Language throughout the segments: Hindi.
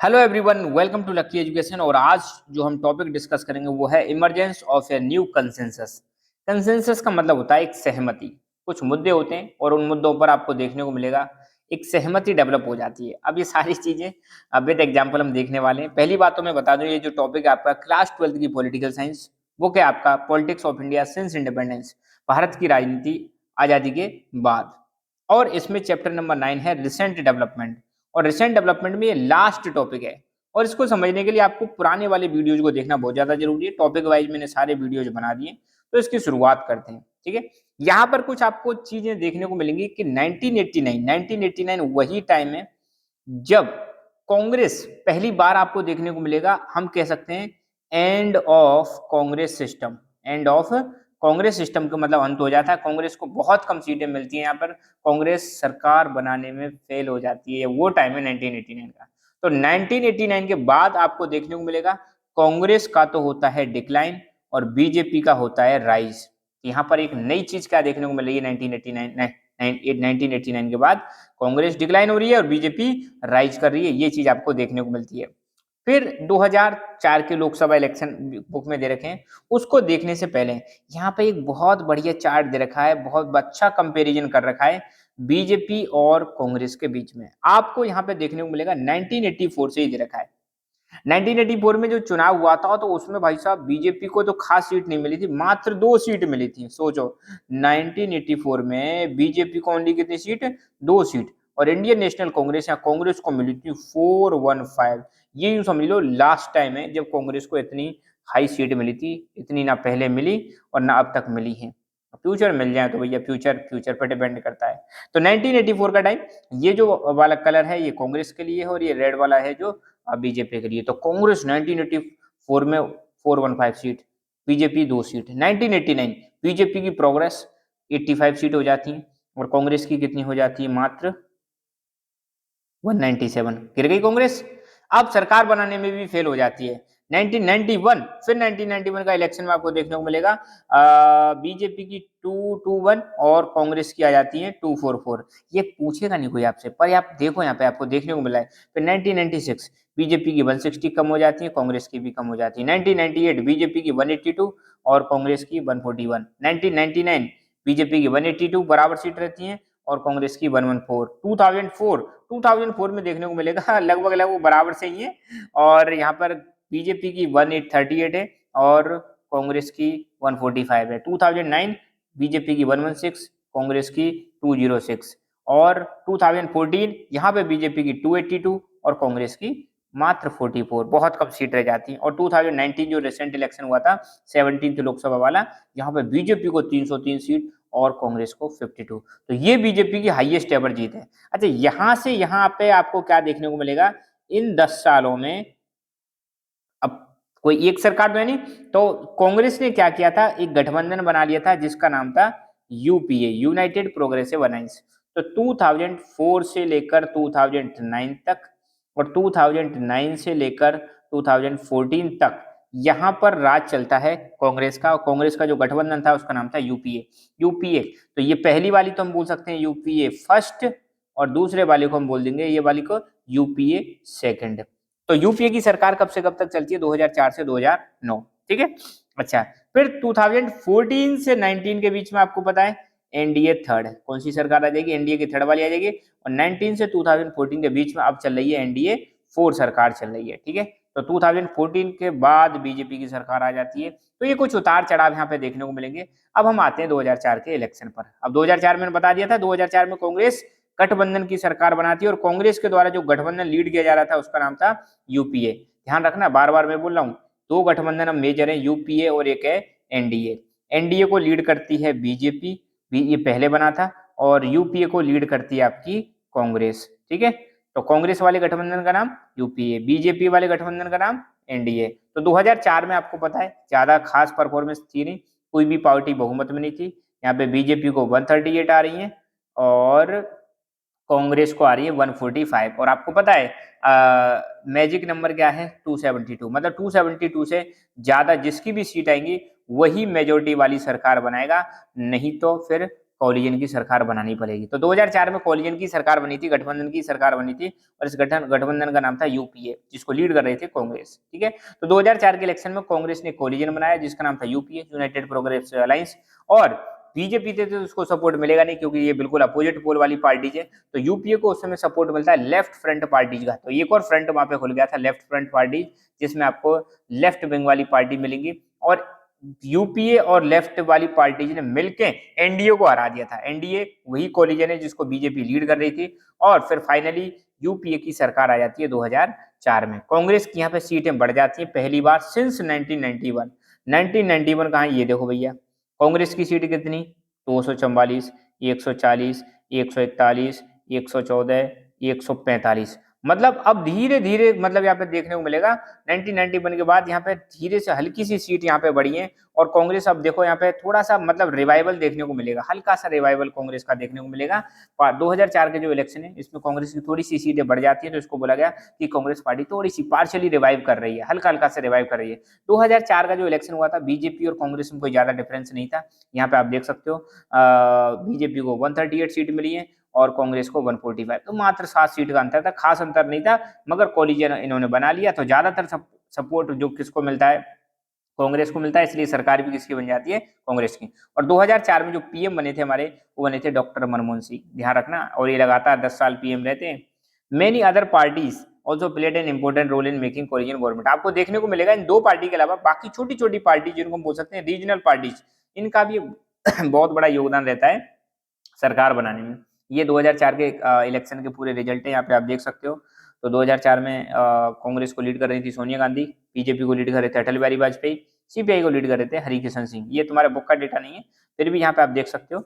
Hello everyone, welcome to lucky education. और आज जो हम टॉपिक डिस्कस करेंगे वो है emergence of a new consensus. Consensus का मतलब होता है एक सहमति। कुछ मुद्दे होते हैं और उन मुद्दों पर आपको देखने को मिलेगा एक सहमति डेवलप हो जाती है। अब ये सारी चीजें विद एग्जांपल हम देखने वाले हैं। पहली बात तो मैं बता दूं, ये जो टॉपिक है आपका क्लास 12 की पॉलिटिकल साइंस, वो क्या आपका politics of India since independence, Bharat की राजनीति आजादी के बाद। और इसमें चैप्टर नंबर 9 है रिसेंट डेवलपमेंट। और रिसेंट डेवलपमेंट में ये लास्ट टॉपिक है। और इसको समझने के लिए आपको पुराने वाले वीडियोज को देखना बहुत ज्यादा जरूरी है। टॉपिक वाइज मैंने सारे वीडियोज बना दिए, तो इसकी शुरुआत करते हैं। ठीक है, यहाँ पर कुछ आपको चीजें देखने को मिलेंगी कि 1989 वही टाइम है जब कांग्रेस पहली बार आपको देखने को मिलेगा। हम कह सकते हैं end of Congress system. End of Congress system का मतलब अंत हो जाता है। कांग्रेस को बहुत कम सीटें मिलती हैं। यहाँ पर कांग्रेस सरकार बनाने में फेल हो जाती है। वो टाइम है 1989 का। तो 1989 के बाद आपको देखने को मिलेगा कांग्रेस का तो होता है डिक्लाइन और बीजेपी का होता है राइज। यहाँ पर एक नई चीज क्या देखने को मिलेगी 1989 के बाद, कांग्रेस डिक्लाइन हो रही है और बीजेपी राइज कर रही है। ये चीज आपको देखने को मिलती है। फिर 2004 के लोकसभा इलेक्शन बुक में दे रखे हैं, उसको देखने से पहले यहाँ पे एक बहुत बढ़िया चार्ट दे रखा है, बहुत अच्छा कंपैरिजन कर रखा है बीजेपी और कांग्रेस के बीच में। आपको यहाँ पे देखने को मिलेगा 1984 से ही दे रखा है। 1984 में जो चुनाव हुआ था तो उसमें भाई साहब बीजेपी को तो खास सीट नहीं मिली थी, मात्र 2 सीट मिली थी। सोचो 1984 में बीजेपी को ओनली कितनी सीट, 2 सीट। और इंडियन नेशनल कांग्रेस या कांग्रेस को मिली थी 415। ये यूं समझ लो लास्ट टाइम है जब कांग्रेस को इतनी हाई सीट मिली थी। इतनी ना पहले मिली और ना अब तक मिली है। फ्यूचर मिल जाए तो भैया फ्यूचर फ्यूचर पर डिपेंड करता है। तो 1984 का टाइम, ये जो वाला कलर है ये कांग्रेस के लिए है और ये रेड वाला है जो बीजेपी के लिए। तो कांग्रेस 1984 में 415 सीट, बीजेपी 2 सीट। 1989 बीजेपी की प्रोग्रेस 85 सीट हो जाती है और कांग्रेस की कितनी हो जाती है, मात्र 197। गिर गई कांग्रेस। अब सरकार बनाने में भी फेल हो जाती है। 1991, फिर 1991 का इलेक्शन में आपको देखने को मिलेगा बीजेपी की 221 और कांग्रेस की आ जाती है 244। ये पूछेगा नहीं कोई आपसे, पर आप देखो यहाँ पे आपको देखने को मिला है। फिर 1996 बीजेपी की 160 कम हो जाती है, कांग्रेस की भी कम हो जाती है। 1998 बीजेपी की 182 और कांग्रेस की 141। 1999 बीजेपी की 182 बराबर सीट रहती है और कांग्रेस की 114। 2004 में देखने को मिलेगा लगभग लगभग बराबर से ही है। और यहाँ पर बीजेपी की 1838 है और कांग्रेस की 145 है। 2009 बीजेपी की 116, कांग्रेस की 206। और 2014 यहाँ पे बीजेपी की 282 और कांग्रेस की मात्र 44। बहुत कम सीट रह जाती है। और 2019 जो रिसेंट इलेक्शन हुआ था 17th लोकसभा वाला, यहाँ पे बीजेपी को 303 सीट और कांग्रेस को 52। तो ये बीजेपी की हाईएस्ट एवर जीत है। अच्छा, यहां से यहां पे आपको क्या देखने को मिलेगा इन 10 सालों में। अब कोई एक सरकार तो है नहीं, तो कांग्रेस ने क्या किया था, एक गठबंधन बना लिया था जिसका नाम था यूपीए, यूनाइटेड प्रोग्रेसिव अलायंस। तो 2004 से लेकर 2009 तक और 2009 से लेकर 2014 तक यहां पर राज चलता है कांग्रेस का। कांग्रेस का जो गठबंधन था उसका नाम था यूपीए। यूपीए तो ये पहली वाली तो हम बोल सकते हैं यूपीए फर्स्ट, और दूसरे वाले को हम बोल देंगे ये वाली को यूपीए सेकंड। तो यूपीए की सरकार कब से कब तक चलती है, 2004 से 2009। ठीक है। अच्छा, फिर 2014 से 19 के बीच में आपको पता है एनडीए थर्ड। कौन सी सरकार आ जाएगी, एनडीए की थर्ड वाली आ जाएगी। और 19 से 2014 के बीच में अब चल रही है एनडीए फोर सरकार चल रही है। ठीक है। तो 2014 के बाद बीजेपी की सरकार आ जाती है। तो ये कुछ उतार चढ़ाव यहाँ पे देखने को मिलेंगे। अब हम आते हैं 2004 के इलेक्शन पर। अब 2004 में बता दिया था 2004 में कांग्रेस गठबंधन की सरकार बनाती है और कांग्रेस के द्वारा जो गठबंधन लीड किया जा रहा था उसका नाम था यूपीए। ध्यान रखना, बार बार मैं बोल रहा हूँ, दो गठबंधन अब मेजर है, यूपीए और एक है एनडीए। एनडीए को लीड करती है बीजेपी, ये पहले बना था। और यूपीए को लीड करती है आपकी कांग्रेस। ठीक है। तो कांग्रेस वाले गठबंधन का नाम यूपीए, बीजेपी वाले गठबंधन का नाम एनडीए। तो 2004 में आपको पता है ज्यादा खास परफॉर्मेंस थी नहीं, कोई भी पार्टी बहुमत में नहीं थी। यहाँ पे बीजेपी को 138 आ रही है और कांग्रेस को आ रही है 145। और आपको पता है मैजिक नंबर क्या है, 272। मतलब 272 से ज्यादा जिसकी भी सीट आएंगी वही मेजोरिटी वाली सरकार बनाएगा, नहीं तो फिर कोलिजन की सरकार बनानी पड़ेगी। तो 2004 में कोलिजन की सरकार बनी थी, गठबंधन की सरकार बनी थी, और इस गठबंधन का नाम था यूपीए, जिसको लीड कर रहे थे कांग्रेस। ठीक है, तो 2004 के इलेक्शन में कांग्रेस ने कोलिजन बनाया जिसका नाम था यूपीए, यूनाइटेड प्रोग्रेसिव अलायंस, और बीजेपी थे तो उसको सपोर्ट मिलेगा नहीं क्योंकि ये बिल्कुल अपोजिट पोल वाली पार्टी है। तो यूपीए को उस समय सपोर्ट मिलता है लेफ्ट फ्रंट पार्टी का। तो एक और फ्रंट वहां पे खुल गया था, लेफ्ट फ्रंट पार्टी, जिसमें आपको लेफ्ट विंग वाली पार्टी मिलेंगी, और यूपीए और लेफ्ट वाली पार्टी ने मिलके एनडीए को हरा दिया था। एनडीए वही कोलिजन है जिसको बीजेपी लीड कर रही थी, और फिर फाइनली यूपीए की सरकार आ जाती है 2004 में। कांग्रेस की यहाँ पे सीटें बढ़ जाती है पहली बार सिंस 1991। 1991 कहाँ, ये देखो भैया, कांग्रेस की सीट कितनी, 244, 140, 141, 114, 145। मतलब अब धीरे धीरे मतलब यहाँ पे देखने को मिलेगा 1991 के बाद यहाँ पे धीरे से हल्की सी सीट यहाँ पे बढ़ी है, और कांग्रेस अब देखो यहाँ पे थोड़ा सा मतलब रिवाइवल देखने को मिलेगा, हल्का सा रिवाइवल कांग्रेस का देखने को मिलेगा। 2004 के जो इलेक्शन है इसमें कांग्रेस की थोड़ी सी सीटें बढ़ जाती है, तो इसको बोला गया कि कांग्रेस पार्टी थोड़ी सी पार्शियली रिवाइव कर रही है, हल्का हल्का से रिवाइव कर रही है। 2004 का जो इलेक्शन हुआ था बीजेपी और कांग्रेस में कोई ज्यादा डिफरेंस नहीं था। यहाँ पे आप देख सकते हो बीजेपी को 138 सीट मिली है और कांग्रेस को 145, तो मात्र 7 सीट का अंतर था, खास अंतर नहीं था, मगर कोलिजन इन्होंने बना लिया तो ज्यादातर सपोर्ट जो किसको मिलता है, कांग्रेस को मिलता है, इसलिए सरकार भी किसकी बन जाती है, कांग्रेस की। और 2004 में जो पीएम बने थे हमारे, वो बने थे डॉक्टर मनमोहन सिंह, ध्यान रखना, और ये लगातार 10 साल पीएम रहते हैं। Many other parties also played an important role in making coalition government. आपको देखने को मिलेगा इन दो पार्टी के अलावा बाकी छोटी छोटी पार्टी जिनको हम बोल सकते हैं रीजनल पार्टीज, इनका भी बहुत बड़ा योगदान रहता है सरकार बनाने में। ये 2004 के इलेक्शन के पूरे रिजल्ट है, यहाँ पे आप देख सकते हो। तो 2004 में कांग्रेस को लीड कर रही थी सोनिया गांधी, बीजेपी को लीड कर रहे थे अटल बिहारी वाजपेयी, सीपीआई को लीड कर रहे थे हरिकिशन सिंह। ये तुम्हारे बुक का डेटा नहीं है, फिर भी यहाँ पे आप देख सकते हो।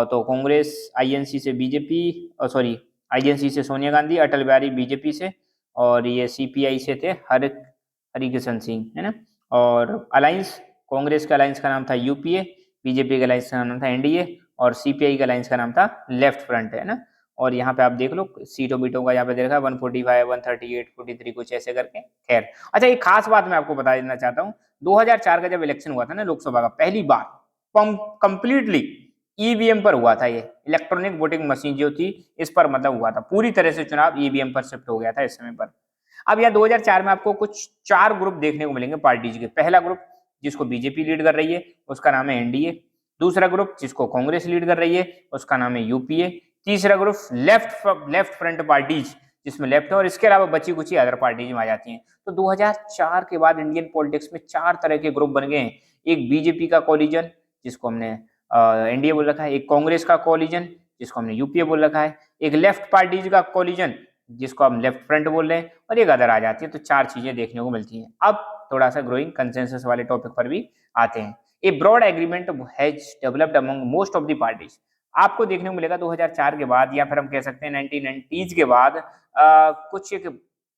तो कांग्रेस आईएनसी से बीजेपी, सॉरी आईएनसी से सोनिया गांधी, अटल बिहारी बीजेपी से, और ये सीपीआई से थे हरिकिशन सिंह, है ना। और अलायंस, कांग्रेस के अलायंस का नाम था यूपीए, बीजेपी के अलायंस का नाम था एनडीए, और सीपीआई का अलायंस का नाम था लेफ्ट फ्रंट, है ना। और यहाँ पे आप देख लो सीटों बीटों का, यहाँ पे देखा 145, 138, 43 कुछ ऐसे करके। खैर, अच्छा एक खास बात मैं आपको बता देना चाहता हूँ, 2004 का जब इलेक्शन हुआ था ना लोकसभा का, पहली बार कंप्लीटली ईवीएम पर हुआ था। ये इलेक्ट्रॉनिक वोटिंग मशीन जो थी इस पर मतलब हुआ था, पूरी तरह से चुनाव ईवीएम पर शिफ्ट हो गया था इस समय पर। अब यह 2004 में आपको कुछ 4 ग्रुप देखने को मिलेंगे पार्टीज के। पहला ग्रुप जिसको बीजेपी लीड कर रही है उसका नाम है एनडीए, दूसरा ग्रुप जिसको कांग्रेस लीड कर रही है उसका नाम है यूपीए, तीसरा ग्रुप लेफ्ट फ्रंट पार्टीज जिसमें लेफ्ट है, और इसके अलावा बची कुछ अदर पार्टीज में आ जाती हैं। तो 2004 के बाद इंडियन पॉलिटिक्स में 4 तरह के ग्रुप बन गए हैं। एक बीजेपी का कोलिजन जिसको हमने एनडीए बोल रखा है, एक कांग्रेस का कोलिजन जिसको हमने यूपीए बोल रखा है, एक लेफ्ट पार्टीज का कोलिजन जिसको हम लेफ्ट फ्रंट बोल रहे हैं, और एक अदर आ जाती है। तो 4 चीजें देखने को मिलती हैं। अब थोड़ा सा ग्रोइंग कंसेंसस वाले टॉपिक पर भी आते हैं। A broad agreement has developed among most of the parties. आपको देखने को मिलेगा 2004 के बाद, या फिर हम कह सकते हैं 1990s के बाद कुछ एक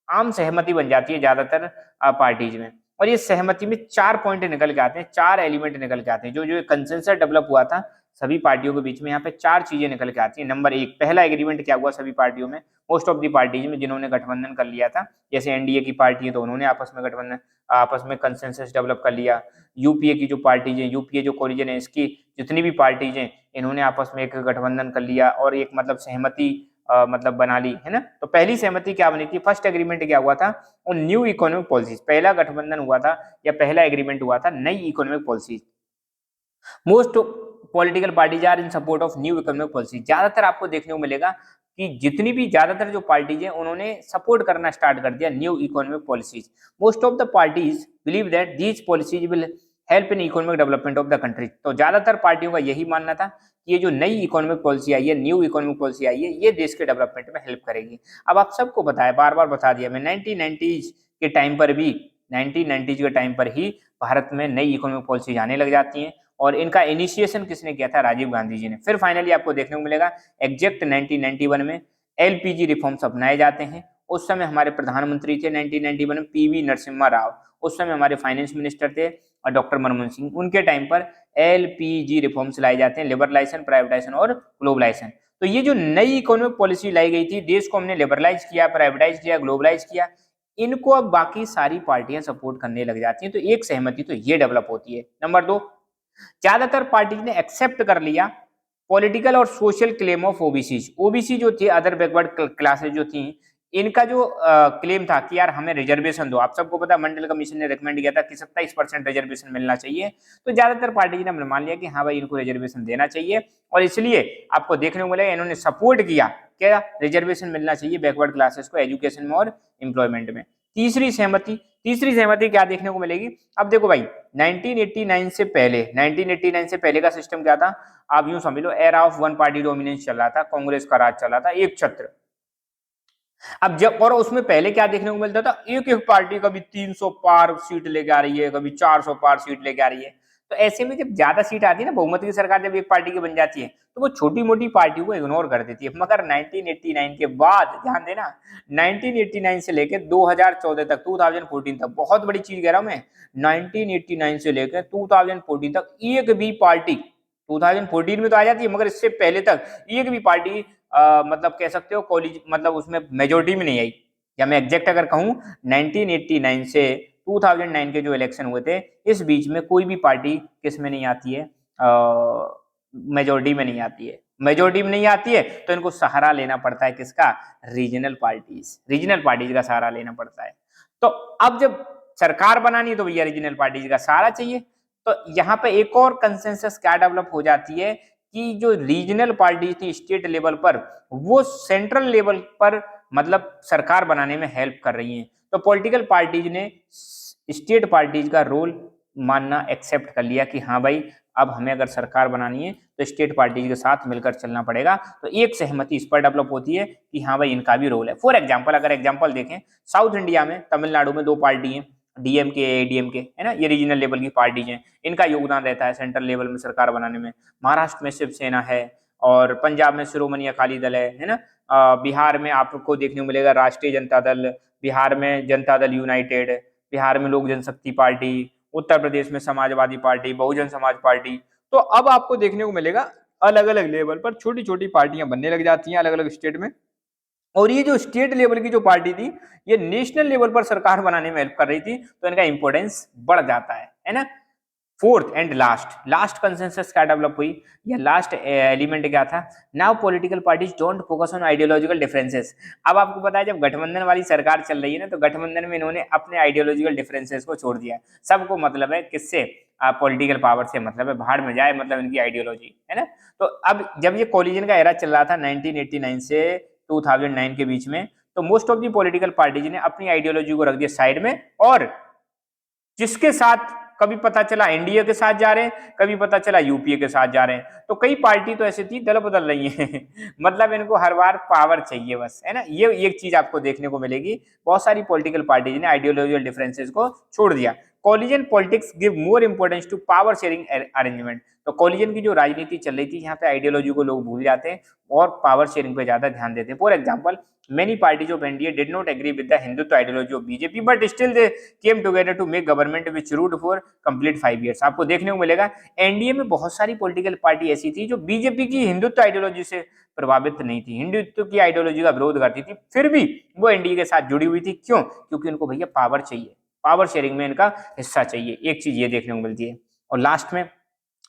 आम सहमति बन जाती है ज्यादातर पार्टीज में, और ये सहमति में 4 पॉइंट निकल के आते हैं, 4 एलिमेंट निकल के आते हैं। जो जो कंसेंसस डेवलप हुआ था सभी पार्टियों के बीच में, यहाँ पे 4 चीजें निकल के आती हैं। नंबर 1, पहला एग्रीमेंट क्या हुआ सभी पार्टियों में, मोस्ट ऑफ दी पार्टीज में जिन्होंने गठबंधन कर लिया था, जैसे एनडीए की पार्टी है तो उन्होंने आपस में गठबंधन, आपस में कंसेंसस डेवलप कर लिया। यूपीए की जो पार्टीज है, यूपीए जो कोलिजन है, इसकी जितनी भी पार्टीज हैं इन्होंने आपस में एक गठबंधन कर लिया और एक मतलब सहमति मतलब बना ली, है ना। तो पहली सहमति क्या बनी थी, फर्स्ट एग्रीमेंट क्या हुआ था, उन न्यू इकोनॉमिक पॉलिसीज, पहला गठबंधन हुआ था या पहला एग्रीमेंट हुआ था नई economic policies. Most political parties are in support of new economic policy. ज्यादातर आपको देखने को मिलेगा कि जितनी भी ज्यादातर जो पार्टीज हैं उन्होंने सपोर्ट करना स्टार्ट कर दिया new economic policies. Most of the parties believe that these policies will help in economic development of the country. तो ज्यादातर पार्टियों का यही मानना था कि ये जो नई इकोनॉमिक पॉलिसी आई है, न्यू इकोनॉमिक पॉलिसी आई है, ये देश के डेवलपमेंट में हेल्प करेगी। अब आप सबको बताया, बार बार बता दिया मैं, 1990s के टाइम पर भी, 1990s के टाइम पर ही भारत में नई इकोनॉमिक पॉलिसी आने लग जाती हैं, और इनका इनिशिएशन किसने किया था, राजीव गांधी जी ने। फिर फाइनली आपको देखने को मिलेगा एग्जैक्ट 1991 में एलपीजी रिफॉर्म्स अपनाए जाते हैं। उस समय हमारे प्रधानमंत्री थे 1991 में पीवी नरसिम्हा राव, उस समय हमारे फाइनेंस मिनिस्टर थे डॉक्टर मनमोहन सिंह। उनके टाइम पर एलपीजी रिफॉर्म्स लाए जाते हैं, लिबरलाइजेशन, प्राइवेटाइजेशन और ग्लोबलाइजेशन। तो ये जो नई इकोनॉमिक पॉलिसी लाई गई थी, देश को हमने लिबरलाइज किया, प्राइवेटाइज किया, ग्लोबलाइज किया, इनको अब बाकी सारी पार्टियां सपोर्ट करने लग जाती हैं। तो एक सहमति तो ये डेवलप होती है। नंबर 2, ज्यादातर पार्टी ने एक्सेप्ट कर लिया पॉलिटिकल और social claim of OBC. OBC जो थे, अदर बैकवर्ड क्लासेज जो थी, इनका जो क्लेम था कि यार हमें रिजर्वेशन दो। आप सबको पता है मंडल कमीशन ने रिकमेंड किया था कि 27% रिजर्वेशन मिलना चाहिए, तो ज्यादातर पार्टी ने मान लिया कि हाँ भाई इनको रिजर्वेशन देना चाहिए, और इसलिए आपको देखने को मिलेगा इन्होंने सपोर्ट किया क्या, रिजर्वेशन मिलना चाहिए बैकवर्ड क्लासेस को एजुकेशन में और एम्प्लॉयमेंट में। तीसरी सहमति क्या देखने को मिलेगी? अब देखो भाई 1989 से पहले का सिस्टम क्या था? आप यूं समझ लो, era of one party dominance चल रहा था, कांग्रेस का राज चल रहा था, एक छत्र। अब जब, और उसमें पहले क्या देखने को मिलता था, एक एक पार्टी कभी 300 पार सीट लेके आ रही है, कभी 400 पार सीट लेके आ रही है। तो ऐसे में जब ज्यादा सीट आती है ना, बहुमत की सरकार जब एक पार्टी की बन जाती है, तो वो छोटी मोटी पार्टियों को इग्नोर कर देती है। मगर 1989 के बाद, ध्यान देना, 1989 से लेकर 2014 तक, 2014 तक, बहुत बड़ी चीज कह रहा हूं मैं, 1989 से लेकर 2014 तक एक भी पार्टी, 2014 में तो आ जाती है, मगर इससे पहले तक एक भी पार्टी मतलब कह सकते हो कॉलेज, मतलब उसमें मेजोरिटी में नहीं आई। या मैं एग्जैक्ट अगर कहूं, 1989 से 2009 के जो इलेक्शन हुए थे, इस बीच में कोई भी पार्टी किस में नहीं आती है, मेजोरिटी में नहीं आती है। मेजोरिटी में नहीं आती है तो इनको सहारा लेना पड़ता है किसका? रीजनल पार्टीज का सहारा लेना पड़ता है। तो अब जब सरकार बनानी है तो भैया रीजनल पार्टीज का सहारा चाहिए। तो यहाँ पे एक और कंसेंसस क्या डेवलप हो जाती है कि जो रीजनल पार्टी थी स्टेट लेवल पर, वो सेंट्रल लेवल पर मतलब सरकार बनाने में हेल्प कर रही हैं। तो पॉलिटिकल पार्टीज ने स्टेट पार्टीज का रोल मानना एक्सेप्ट कर लिया कि हाँ भाई अब हमें अगर सरकार बनानी है तो स्टेट पार्टीज के साथ मिलकर चलना पड़ेगा। तो एक सहमति इस पर डेवलप होती है कि हाँ भाई इनका भी रोल है। फॉर एग्जाम्पल, अगर एग्जाम्पल देखें, साउथ इंडिया में तमिलनाडु में दो पार्टी हैं, डीएमके एडीएमके, है ना, ये रीजनल लेवल की पार्टीज हैं, इनका योगदान रहता है सेंट्रल लेवल में सरकार बनाने में। महाराष्ट्र में शिवसेना है, और पंजाब में शिरोमणि अकाली दल है ना। बिहार में आपको देखने को मिलेगा राष्ट्रीय जनता दल, बिहार में जनता दल यूनाइटेड, बिहार में लोक जनशक्ति पार्टी, उत्तर प्रदेश में समाजवादी पार्टी, बहुजन समाज पार्टी। तो अब आपको देखने को मिलेगा अलग अलग लेवल पर छोटी छोटी पार्टियां बनने लग जाती हैं अलग अलग स्टेट में। और ये जो स्टेट लेवल की जो पार्टी थी, ये नेशनल लेवल पर सरकार बनाने में हेल्प कर रही थी, तो इनका इंपोर्टेंस बढ़ जाता है ना। फोर्थ एंड लास्ट कंसेंसस क्या डेवलप हुई, या लास्ट एलिमेंट क्या था? Now political parties don't focus on ideological differences. अब आपको पता है जब गठबंधन वाली सरकार चल रही है ना, तो गठबंधन में इन्होंने अपने आइडियोलॉजिकल डिफरेंसेस को छोड़ दिया। सबको मतलब है किससे? पॉलिटिकल पावर से मतलब है, भाड़ में जाए, मतलब इनकी आइडियोलॉजी, है ना। तो अब जब ये कोलिजन का एरा चल रहा था 1989 से 2009 के बीच में, तो most of the political parties ने अपनी आइडियोलॉजी को रख दिया साइड में, और जिसके साथ कभी पता चला एनडीए के साथ जा रहे हैं, कभी पता चला यूपीए के साथ जा रहे हैं। तो कई पार्टी तो ऐसी थी दल बदल रही है मतलब इनको हर बार पावर चाहिए बस, है ना। ये एक चीज आपको देखने को मिलेगी, बहुत सारी पॉलिटिकल पार्टीज ने आइडियोलॉजिकल डिफरेंसेस को छोड़ दिया। Coalition politics give more importance to power sharing arrangement. तो कॉलिजन की जो राजनीति चल रही थी, यहाँ पे आइडियोलॉजी को लोग भूल जाते हैं और पावर शेयरिंग पे ज्यादा ध्यान देते हैं। For example, many parties of NDA did not agree with the Hindutva ideology of BJP, but still they came together to make government which ruled for complete 5 years। आपको देखने को मिलेगा एनडीए में बहुत सारी पॉलिटिकल पार्टी ऐसी थी जो बीजेपी की हिंदुत्व आइडियोलॉजी से प्रभावित नहीं थी, हिंदुत्व की आइडियोलॉजी का विरोध करती थी, फिर भी वो एनडीए के साथ जुड़ी हुई थी। क्यों? क्योंकि उनको भैया पावर चाहिए, पावर शेयरिंग में इनका हिस्सा चाहिए। एक चीज ये देखने को मिलती है। और लास्ट में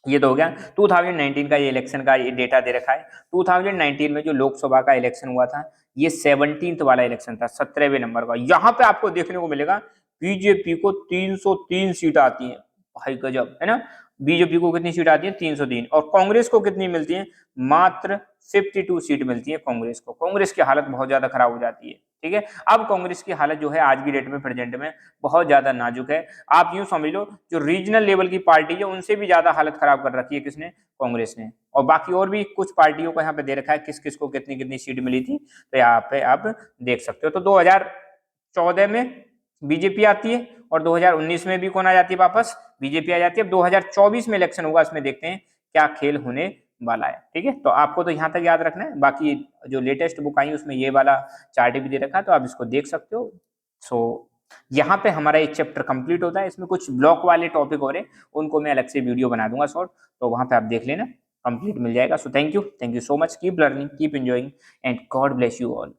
ये तो हो गया 2019 का, ये इलेक्शन का ये डेटा दे रखा है। 2019 में जो लोकसभा का इलेक्शन हुआ था, ये 17th वाला इलेक्शन था, 17वें नंबर का। यहाँ पे आपको देखने को मिलेगा बीजेपी को 303 सीट आती है, भाई गजब, है ना। बीजेपी को कितनी सीट आती है? 303। और कांग्रेस को कितनी मिलती है? मात्र 52 सीट मिलती है कांग्रेस को। कांग्रेस की हालत बहुत ज्यादा खराब हो जाती है, ठीक है। अब कांग्रेस की हालत जो है आज की डेट में, प्रेजेंट में, बहुत ज्यादा नाजुक है। आप यूं समझ लो जो रीजनल लेवल की पार्टी है उनसे भी ज्यादा हालत खराब कर रखी है किसने? कांग्रेस ने। और बाकी और भी कुछ पार्टियों को यहाँ पे दे रखा है किस किस को कितनी कितनी सीट मिली थी, तो यहाँ पे आप देख सकते हो। तो 2014 में बीजेपी आती है, और 2019 में भी कौन आ जाती है? वापस बीजेपी आ जाती है। अब 2024 में इलेक्शन होगा, इसमें देखते हैं क्या खेल होने वाला है, ठीक है। तो आपको तो यहाँ तक याद रखना है, बाकी जो लेटेस्ट बुक आई उसमें ये वाला चार्ट भी दे रखा है, तो आप इसको देख सकते हो। सो यहाँ पे हमारा एक चैप्टर कंप्लीट होता है। इसमें कुछ ब्लॉक वाले टॉपिक हो रहे हैं, उनको मैं अलग से वीडियो बना दूंगा शॉर्ट, तो वहां पे आप देख लेना, कंप्लीट मिल जाएगा। So thank you so much, keep learning, keep enjoying, and God bless you all.